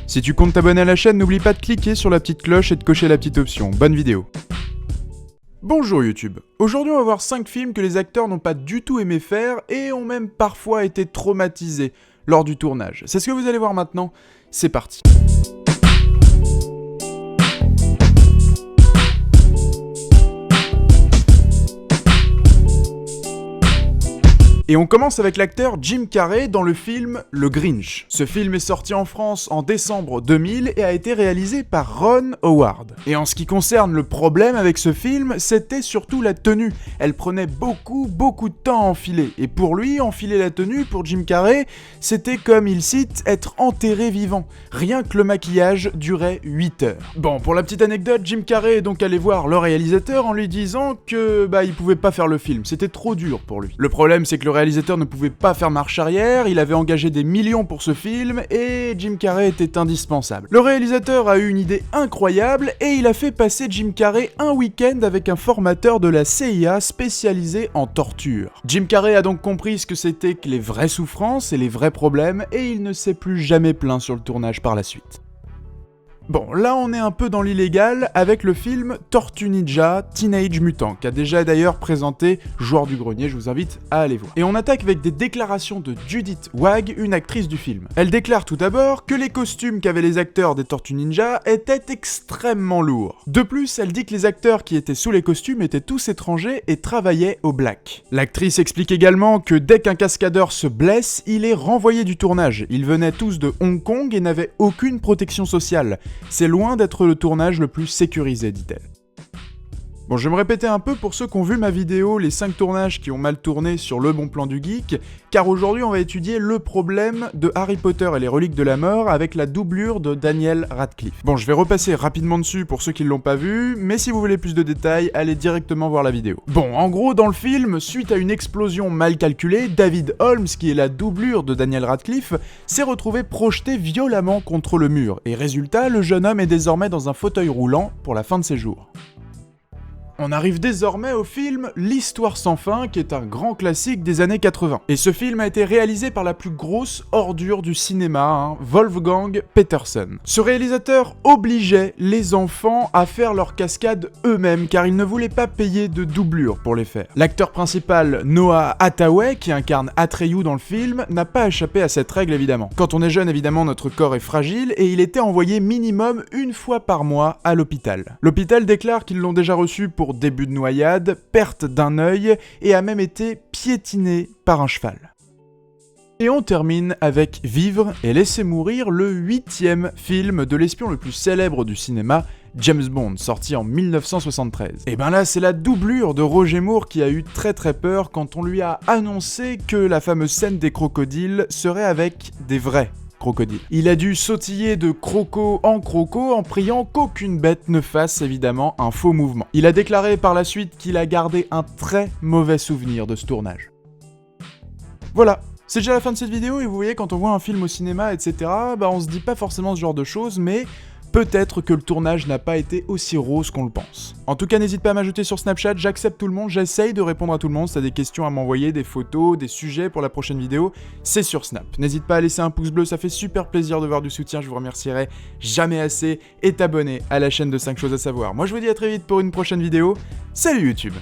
Si tu comptes t'abonner à la chaîne, n'oublie pas de cliquer sur la petite cloche et de cocher la petite option. Bonne vidéo. Bonjour YouTube. Aujourd'hui on va voir 5 films que les acteurs n'ont pas du tout aimé faire et ont même parfois été traumatisés lors du tournage. C'est ce que vous allez voir maintenant, c'est parti. Et on commence avec l'acteur Jim Carrey dans le film Le Grinch. Ce film est sorti en France en décembre 2000 et a été réalisé par Ron Howard. Et en ce qui concerne le problème avec ce film, c'était surtout la tenue. Elle prenait beaucoup de temps à enfiler. Et pour lui, enfiler la tenue, pour Jim Carrey, c'était comme il cite, être enterré vivant. Rien que le maquillage durait 8 heures. Bon, pour la petite anecdote, Jim Carrey est donc allé voir le réalisateur en lui disant que il pouvait pas faire le film, c'était trop dur pour lui. Le problème c'est que le réalisateur ne pouvait pas faire marche arrière, il avait engagé des millions pour ce film et Jim Carrey était indispensable. Le réalisateur a eu une idée incroyable et il a fait passer Jim Carrey un week-end avec un formateur de la CIA spécialisé en torture. Jim Carrey a donc compris ce que c'était que les vraies souffrances et les vrais problèmes et il ne s'est plus jamais plaint sur le tournage par la suite. Bon, là on est un peu dans l'illégal avec le film Tortue Ninja Teenage Mutant, qui a déjà d'ailleurs présenté Joueur du Grenier, je vous invite à aller voir. Et on attaque avec des déclarations de Judith Wag, une actrice du film. Elle déclare tout d'abord que les costumes qu'avaient les acteurs des Tortues Ninja étaient extrêmement lourds. De plus, elle dit que les acteurs qui étaient sous les costumes étaient tous étrangers et travaillaient au black. L'actrice explique également que dès qu'un cascadeur se blesse, il est renvoyé du tournage. Ils venaient tous de Hong Kong et n'avaient aucune protection sociale. C'est loin d'être le tournage le plus sécurisé, dit-elle. Bon, je vais me répéter un peu pour ceux qui ont vu ma vidéo, les 5 tournages qui ont mal tourné sur Le Bon Plan du Geek, car aujourd'hui on va étudier le problème de Harry Potter et les Reliques de la Mort avec la doublure de Daniel Radcliffe. Bon, je vais repasser rapidement dessus pour ceux qui ne l'ont pas vu, mais si vous voulez plus de détails, allez directement voir la vidéo. Bon, en gros, dans le film, suite à une explosion mal calculée, David Holmes, qui est la doublure de Daniel Radcliffe, s'est retrouvé projeté violemment contre le mur, et résultat, le jeune homme est désormais dans un fauteuil roulant pour la fin de ses jours. On arrive désormais au film L'Histoire sans fin, qui est un grand classique des années 80. Et ce film a été réalisé par la plus grosse ordure du cinéma, Wolfgang Petersen. Ce réalisateur obligeait les enfants à faire leurs cascades eux-mêmes, car il ne voulait pas payer de doublure pour les faire. L'acteur principal, Noah Hathaway, qui incarne Atreyu dans le film, n'a pas échappé à cette règle évidemment. Quand on est jeune, évidemment, notre corps est fragile, et il était envoyé minimum une fois par mois à l'hôpital. L'hôpital déclare qu'ils l'ont déjà reçu pour début de noyade, perte d'un œil et a même été piétiné par un cheval. Et on termine avec Vivre et laisser mourir, le 8e film de l'espion le plus célèbre du cinéma, James Bond, sorti en 1973. Et ben là, c'est la doublure de Roger Moore qui a eu très peur quand on lui a annoncé que la fameuse scène des crocodiles serait avec des vrais crocodile. Il a dû sautiller de croco en priant qu'aucune bête ne fasse évidemment un faux mouvement. Il a déclaré par la suite qu'il a gardé un très mauvais souvenir de ce tournage. Voilà, c'est déjà la fin de cette vidéo et vous voyez quand on voit un film au cinéma etc, on se dit pas forcément ce genre de choses mais peut-être que le tournage n'a pas été aussi rose qu'on le pense. En tout cas, n'hésite pas à m'ajouter sur Snapchat, j'accepte tout le monde, j'essaye de répondre à tout le monde. Si t'as des questions à m'envoyer, des photos, des sujets pour la prochaine vidéo, c'est sur Snap. N'hésite pas à laisser un pouce bleu, ça fait super plaisir de voir du soutien, je vous remercierai jamais assez. Et t'abonner à la chaîne de 5 choses à savoir. Moi je vous dis à très vite pour une prochaine vidéo. Salut YouTube!